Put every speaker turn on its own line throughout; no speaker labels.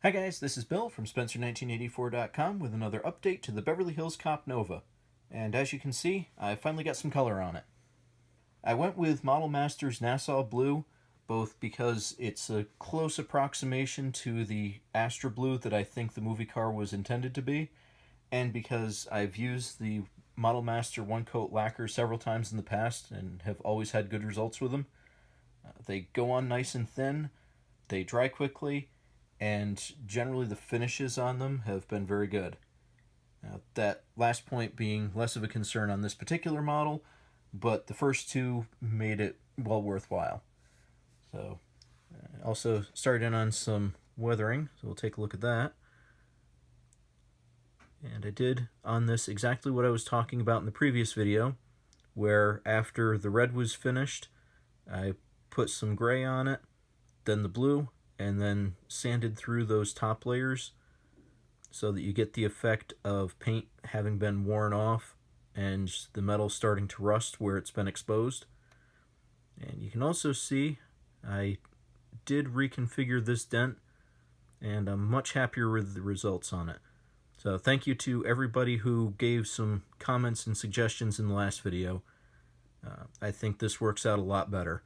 Hi guys, this is Bill from Spencer1984.com with another update to the Beverly Hills Cop Nova. And as you can see, I finally got some color on it. I went with Model Masters Nassau Blue, both because it's a close approximation to the Astra Blue that I think the movie car was intended to be, and because I've used the Model Master One Coat lacquer several times in the past and have always had good results with them. They go on nice and thin, they dry quickly, and generally the finishes on them have been very good. Now, that last point being less of a concern on this particular model, but the first two made it well worthwhile. So, also started in on some weathering, so we'll take a look at that. And I did on this exactly what I was talking about in the previous video, where after the red was finished, I put some gray on it, then the blue, and then sanded through those top layers so that you get the effect of paint having been worn off and the metal starting to rust where it's been exposed. And you can also see I did reconfigure this dent, and I'm much happier with the results on it. So thank you to everybody who gave some comments and suggestions in the last video. I think this works out a lot better.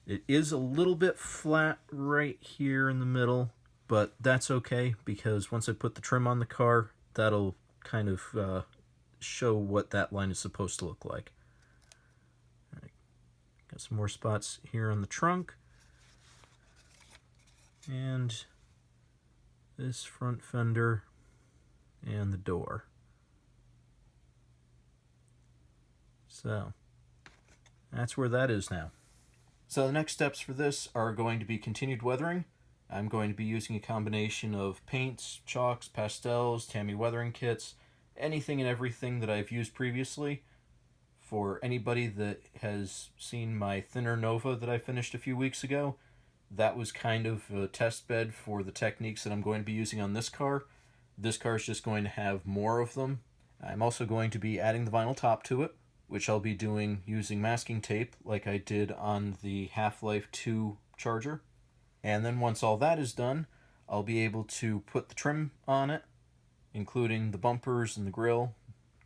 It is a little bit flat right here in the middle, but that's okay because once I put the trim on the car, that'll kind of show what that line is supposed to look like. Right. Got some more spots here on the trunk. And this front fender and the door. So that's where that is now. So the next steps for this are going to be continued weathering. I'm going to be using a combination of paints, chalks, pastels, Tamiya weathering kits, anything and everything that I've used previously. For anybody that has seen my thinner Nova that I finished a few weeks ago, that was kind of a test bed for the techniques that I'm going to be using on this car. This car is just going to have more of them. I'm also going to be adding the vinyl top to it, which I'll be doing using masking tape like I did on the Half-Life 2 Charger. And then once all that is done, I'll be able to put the trim on it, including the bumpers and the grille,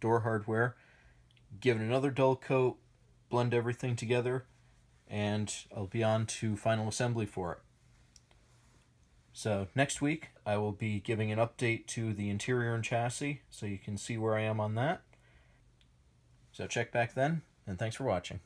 door hardware, give it another dull coat, blend everything together, and I'll be on to final assembly for it. So next week, I will be giving an update to the interior and chassis so you can see where I am on that. So check back then, and thanks for watching.